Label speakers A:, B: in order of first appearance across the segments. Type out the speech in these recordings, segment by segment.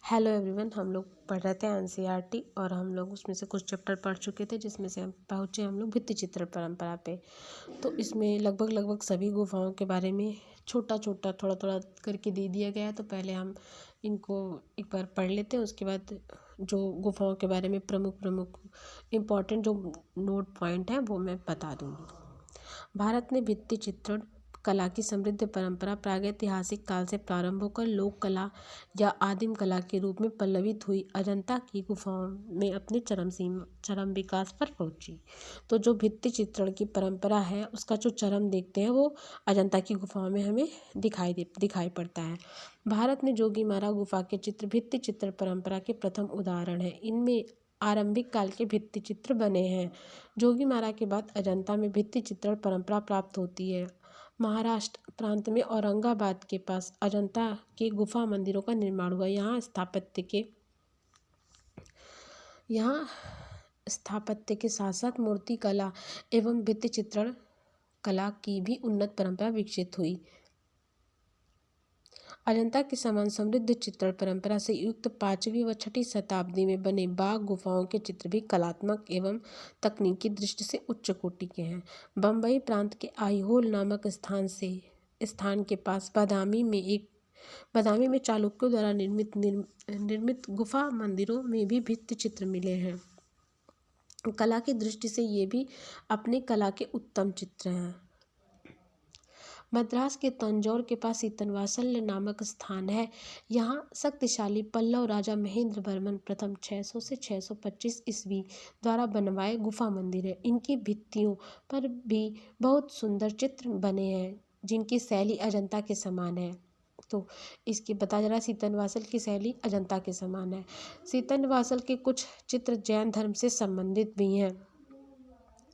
A: Hello everyone, हम लोग पढ़ रहे थे एनसीईआरटी और हम लोग उसमें से कुछ चैप्टर पढ़ चुके थे, जिसमें से हम पहुँचे हम लोग भित्ति चित्र परंपरा पे। तो इसमें लगभग सभी गुफाओं के बारे में छोटा छोटा थोड़ा थोड़ा करके दे दिया गया है। तो पहले हम इनको एक बार पढ़ लेते हैं, उसके बाद जो गुफाओं के बारे में प्रमुख प्रमुख इम्पॉर्टेंट जो नोट पॉइंट हैं वो मैं बता दूँगी। भारत में भित्ति चित्रण कला की समृद्ध परंपरा प्रागैतिहासिक काल से प्रारंभ होकर लोक कला या आदिम कला के रूप में पल्लवित हुई अजंता की गुफाओं में अपने चरम विकास पर पहुंची। तो जो भित्ति चित्रण की परंपरा है उसका जो चरम देखते हैं वो अजंता की गुफाओं में हमें दिखाई पड़ता है। भारत में जोगीमारा गुफा के चित्र भित्ति चित्र परंपरा के प्रथम उदाहरण है। इनमें आरंभिक काल के भित्ति चित्र बने हैं। जोगीमारा के बाद अजंता में भित्ति चित्रण परंपरा प्राप्त होती है। महाराष्ट्र प्रांत में औरंगाबाद के पास अजंता के गुफा मंदिरों का निर्माण हुआ। यहाँ स्थापत्य के साथ साथ मूर्ति कला एवं भित्ति चित्रण कला की भी उन्नत परंपरा विकसित हुई। अजंता के समान समृद्ध चित्रण परंपरा से युक्त 5वीं व 6वीं शताब्दी में बने बाघ गुफाओं के चित्र भी कलात्मक एवं तकनीकी दृष्टि से उच्च कोटि के हैं। बम्बई प्रांत के आईहोल नामक स्थान के पास बादामी में चालुक्यों द्वारा निर्मित गुफा मंदिरों में भी भित्ति चित्र मिले हैं। कला की दृष्टि से ये भी अपनी कला के उत्तम चित्र हैं। मद्रास के तंजौर के पास सीतनवासल नामक स्थान है। यहाँ शक्तिशाली पल्लव राजा महेंद्र वर्मन प्रथम 600 से 625 ईस्वी द्वारा बनवाए गुफा मंदिर है। इनकी भित्तियों पर भी बहुत सुंदर चित्र बने हैं, जिनकी शैली अजंता के समान है। तो इसकी बता जा रहा है सीतनवासल की शैली अजंता के समान है। सीतनवासल के कुछ चित्र जैन धर्म से संबंधित भी हैं।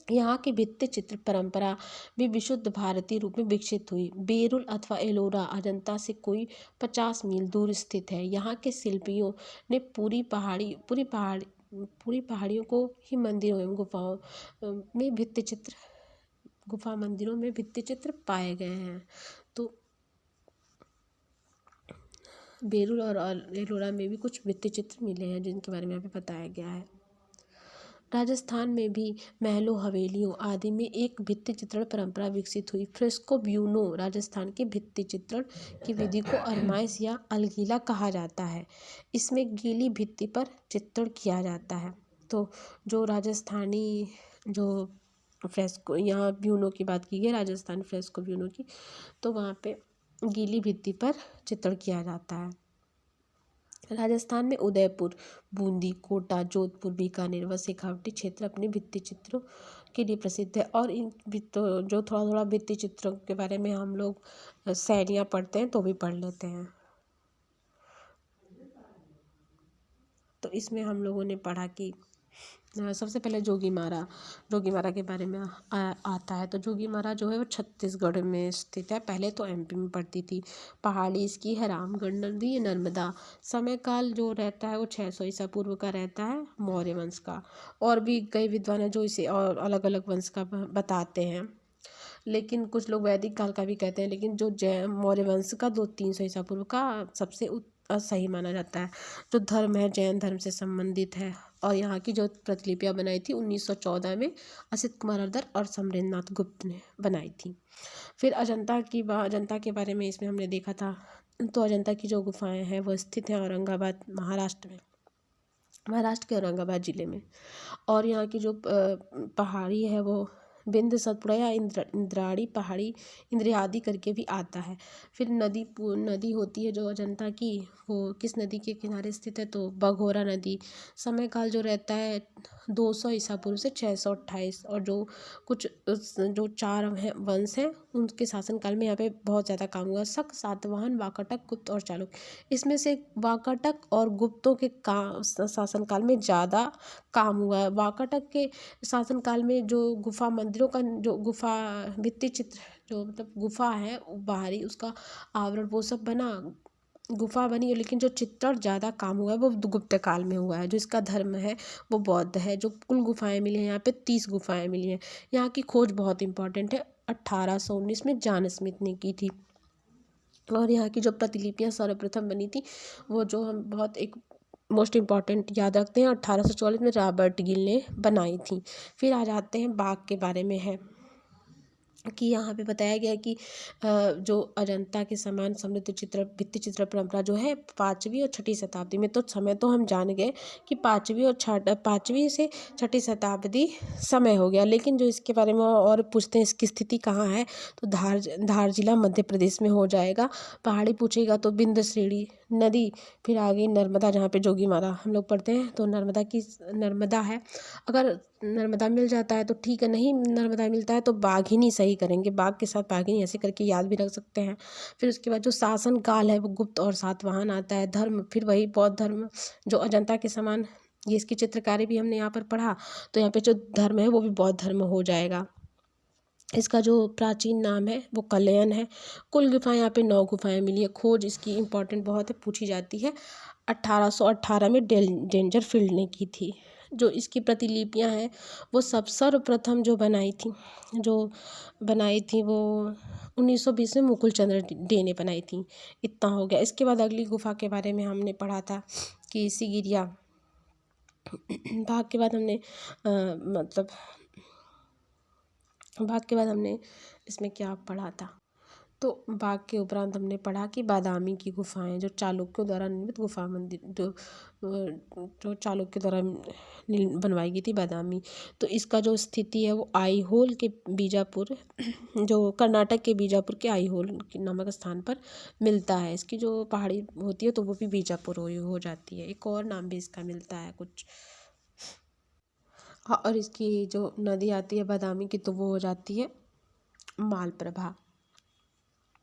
A: यहाँ की भित्ति चित्र परंपरा भी विशुद्ध भारतीय रूप में विकसित हुई। बेरुल अथवा एलोरा अजंता से कोई 50 मील दूर स्थित है। यहाँ के शिल्पियों ने पूरी पहाड़ियों को ही मंदिरों एवं गुफा मंदिरों में भित्ति चित्र पाए गए हैं। तो बेरुल और एलोरा में भी कुछ भित्ति चित्र मिले हैं, जिनके बारे में यहाँ पे बताया गया है। राजस्थान में भी महलों हवेलियों आदि में एक भित्ति चित्रण परंपरा विकसित हुई। फ्रेस्को ब्यूनो राजस्थान के भित्ति चित्रण की विधि को अरमाइश या अलगीला कहा जाता है। इसमें गीली भित्ति पर चित्रण किया जाता है। तो जो राजस्थानी जो फ्रेस्को, यहाँ ब्यूनो की बात की गई राजस्थान फ्रेस्को ब्यूनो की, तो वहाँ पे गीली भित्ति पर चित्रण किया जाता है। राजस्थान में उदयपुर, बूंदी, कोटा, जोधपुर, बीकानेर व शेखावटी क्षेत्र अपने भित्ति चित्रों के लिए प्रसिद्ध है। और इन जो थोड़ा थोड़ा भित्ति चित्रों के बारे में हम लोग शैलियाँ पढ़ते हैं तो भी पढ़ लेते हैं। तो इसमें हम लोगों ने पढ़ा कि सबसे पहले जोगीमारा के बारे में आता है। तो जोगीमारा जो है वो छत्तीसगढ़ में स्थित है। पहले तो एमपी में पड़ती थी। पहाड़ी इसकी है, रामगढ़ नदी, नर्मदा। समय काल जो रहता है वो 600 ईसा पूर्व का रहता है, मौर्य वंश का। और भी कई विद्वान हैं जो इसे और अलग अलग वंश का बताते हैं, लेकिन कुछ लोग वैदिक काल का भी कहते हैं। लेकिन जो मौर्य वंश का 200-300 ईसा पूर्व का सबसे सही माना जाता है। जो धर्म है जैन धर्म से संबंधित है। और यहाँ की जो प्रतिलिपियाँ बनाई थी 1914 में असित कुमार अरदर और समरेंद्रनाथ गुप्त ने बनाई थी। फिर अजंता के बारे में इसमें हमने देखा था। तो अजंता की जो गुफाएं हैं वो स्थित हैं औरंगाबाद, महाराष्ट्र के औरंगाबाद जिले में। और यहाँ की जो पहाड़ी है वो बिंद सतपुड़ा या इंद्राणी पहाड़ी, इंद्रियादी करके भी आता है। फिर नदी होती है जो अजंता की, वो किस नदी के किनारे स्थित है, तो बघोरा नदी। समय काल जो रहता है 200 ईसा पूर्व से 628। और जो 4 वंश हैं उनके शासनकाल में यहाँ पे बहुत ज़्यादा काम हुआ। शक, सातवाहन, वाकाटक, गुप्त और चालुक्य। इसमें से वाकाटक और गुप्तों के शासनकाल में ज़्यादा काम हुआ है। वाकाटक के शासनकाल में जो गुफा मंदिरों का जो गुफा भित्ति चित्र जो मतलब गुफा है बाहरी उसका आवरण वो सब गुफा बनी है। लेकिन जो चित्रण ज़्यादा काम हुआ है वो गुप्त काल में हुआ है। जो इसका धर्म है वो बौद्ध है। जो कुल गुफाएं मिली हैं यहाँ पे 30 गुफाएं मिली हैं। यहाँ की खोज बहुत इंपॉर्टेंट है, 1819 में जॉन स्मिथ ने की थी। और यहाँ की जो प्रतिलिपियाँ सर्वप्रथम बनी थी वो जो हम बहुत एक मोस्ट इम्पॉर्टेंट याद रखते हैं 1844 में रॉबर्ट गिल ने बनाई थी। फिर आ जाते हैं बाघ के बारे में है कि यहाँ पे बताया गया कि जो अजंता के समान समृद्ध भित्ति चित्र परंपरा जो है 5वीं और 6ठी शताब्दी में, तो समय तो हम जान गए कि 5वीं से 6ठी शताब्दी समय हो गया, लेकिन जो इसके बारे में और पूछते हैं इसकी स्थिति कहाँ है, तो धार जिला मध्य प्रदेश में हो जाएगा। पहाड़ी पूछेगा तो बिंद श्रेणी नदी, फिर आगे नर्मदा जहाँ पे जोगी मारा हम लोग पढ़ते हैं, तो नर्मदा है। अगर नर्मदा मिल जाता है तो ठीक है, नहीं नर्मदा मिलता है तो बाघिनी सही करेंगे, बाघ के साथ बाघिनी ऐसे करके याद भी रख सकते हैं। फिर उसके बाद जो शासन काल है वो गुप्त और सातवाहन आता है। धर्म फिर वही बौद्ध धर्म जो अजंता के समान, ये इसकी चित्रकारी भी हमने यहाँ पर पढ़ा, तो यहाँ पे जो धर्म है वो भी बौद्ध धर्म हो जाएगा। इसका जो प्राचीन नाम है वो कलयन है। कुल गुफाएं यहाँ पे 9 गुफाएं मिली है। खोज इसकी इम्पोर्टेंट बहुत है, पूछी जाती है। 1818 में डेंजर फील्ड ने की थी। जो इसकी प्रतिलिपियां हैं वो सर्वप्रथम जो बनाई थी वो 1920 में मुकुल चंद्र डे ने बनाई थी। इतना हो गया। इसके बाद अगली गुफा के बारे में हमने पढ़ा था कि सिगिरिया। भाग के बाद हमने बाघ के बाद हमने इसमें क्या पढ़ा था, तो बाघ के उपरांत हमने पढ़ा कि बादामी की गुफाएं जो चालुक्यों द्वारा निर्मित गुफा मंदिर जो चालुक्य द्वारा बनवाई गई थी बादामी। तो इसका जो स्थिति है वो आईहोल के बीजापुर जो कर्नाटक के बीजापुर के आईहोल नामक स्थान पर मिलता है। इसकी जो पहाड़ी होती है तो वो भी बीजापुर हो जाती है। एक और नाम भी इसका मिलता है कुछ। हाँ, और इसकी जो नदी आती है बादामी की तो वो हो जाती है मालप्रभा।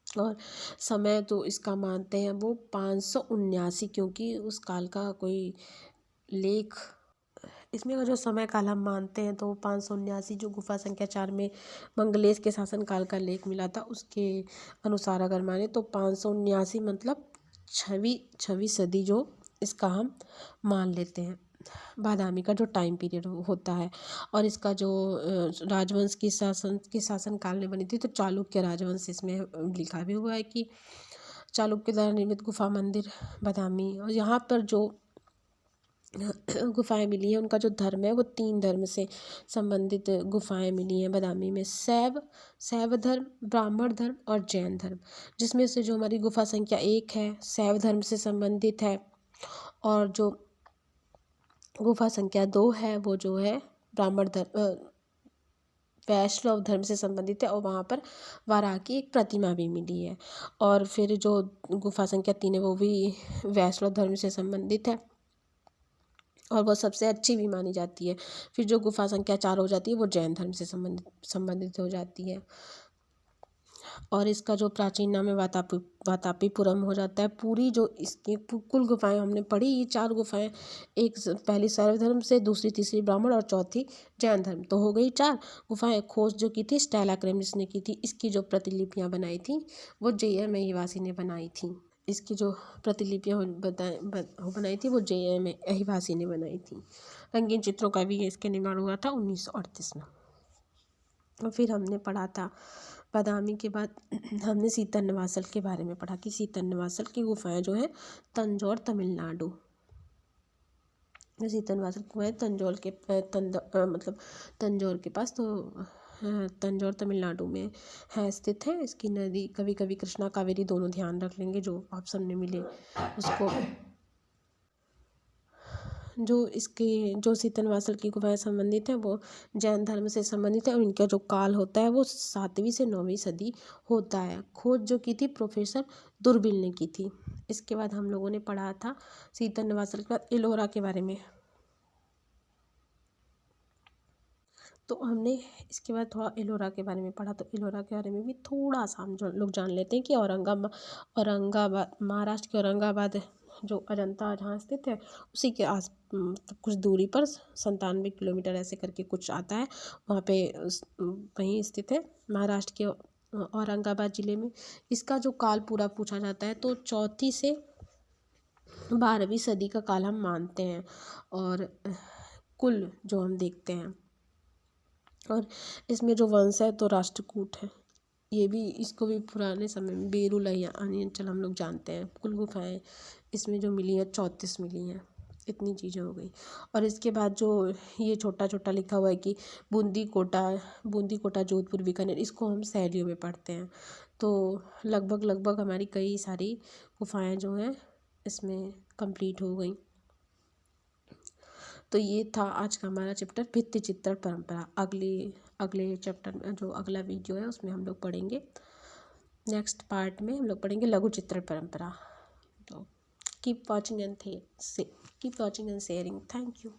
A: और समय तो इसका मानते हैं वो 579, क्योंकि उस काल का कोई लेख इसमें का जो समय काल हम मानते हैं तो 579 जो गुफा संख्या 4 में मंगलेश के शासन काल का लेख मिला था उसके अनुसार अगर माने तो 579 मतलब छवी सदी जो इसका हम मान लेते हैं। बादामी का जो टाइम पीरियड होता है। और इसका जो राजवंश की शासन काल में बनी थी तो चालुक्य राजवंश इसमें लिखा भी हुआ है कि चालुक्य द्वारा निर्मित गुफा मंदिर बादामी। और यहाँ पर जो गुफाएं मिली हैं उनका जो धर्म है वो 3 धर्म से संबंधित गुफाएं मिली हैं बादामी में। शैव धर्म, ब्राह्मण धर्म और जैन धर्म, जिसमें से जो हमारी गुफा संख्या 1 है शैव धर्म से संबंधित है, और जो गुफा संख्या 2 है वो जो है ब्राह्मण धर्म वैष्णव धर्म से संबंधित है, और वहाँ पर वाराह की एक प्रतिमा भी मिली है। और फिर जो गुफा संख्या 3 है वो भी वैष्णव धर्म से संबंधित है और वो सबसे अच्छी भी मानी जाती है। फिर जो गुफा संख्या 4 हो जाती है वो जैन धर्म से संबंधित हो जाती है। और इसका जो प्राचीन नाम है वातापीपुरम हो जाता है। पूरी जो इसकी कुल गुफाएं हमने पढ़ी, ये 4 गुफाएं, एक पहली शैव धर्म से, दूसरी तीसरी ब्राह्मण और चौथी जैन धर्म, तो हो गई 4 गुफाएं। खोज जो की थी स्टेला क्रेमिस ने की थी। इसकी जो प्रतिलिपियां बनाई थी वो जे.एम. अहिवासी ने बनाई थी। इसकी जो प्रतिलिपियां बनाई थी वो जे.एम. अहिवासी ने बनाई थी। रंगीन चित्रों का भी इसके निर्माण हुआ था 1938 में। और फिर हमने पढ़ा था बादामी के बाद हमने सीतन नवासल के बारे में पढ़ा कि सीतन नवासल की गुफाएं जो है तंजौर तमिलनाडु, सीतन नवासल की गुफाएं मतलब तंजौर के पास, तो तंजौर तमिलनाडु में है स्थित है। इसकी नदी कभी कभी कृष्णा कावेरी दोनों ध्यान रख लेंगे जो ऑप्शन में मिले उसको। जो सीतन नवासल की गुफाएं संबंधित है वो जैन धर्म से संबंधित है, और इनका जो काल होता है वो 7वीं से 9वीं सदी होता है। खोज जो की थी प्रोफेसर दुर्बिल ने की थी। इसके बाद हम लोगों ने पढ़ा था सीतन नवासल के बाद एलोरा के बारे में। तो हमने इसके बाद थोड़ा एलोरा के बारे में पढ़ा, तो एलोरा के बारे में भी थोड़ा सा हम लोग जान लेते हैं कि औरंगाबाद महाराष्ट्र के औरंगाबाद जो अजंता जहाँ स्थित है उसी के कुछ दूरी पर 97 किलोमीटर ऐसे करके कुछ आता है, वहाँ पे वहीं स्थित है महाराष्ट्र के औरंगाबाद ज़िले में। इसका जो काल पूरा पूछा जाता है तो 4वीं से 12वीं सदी का काल हम मानते हैं। और कुल जो हम देखते हैं, और इसमें जो वंश है तो राष्ट्रकूट है। ये भी, इसको भी पुराने समय में बेरुलैया अंचल हम लोग जानते हैं। कुल गुफाएं इसमें जो मिली हैं 34 मिली हैं। इतनी चीज़ें हो गई। और इसके बाद जो ये छोटा छोटा लिखा हुआ है कि बूंदी कोटा जोधपुर बीकानेर, इसको हम सहेलियों में पढ़ते हैं। तो लगभग लगभग हमारी कई सारी गुफाएं जो हैं इसमें कंप्लीट हो गई। तो ये था आज का हमारा चैप्टर भित्ति चित्रण परंपरा। अगले अगले चैप्टर में जो अगला वीडियो है उसमें हम लोग पढ़ेंगे, नेक्स्ट पार्ट में हम लोग पढ़ेंगे लघु चित्रण परंपरा। तो keep watching and sharing. Thank you.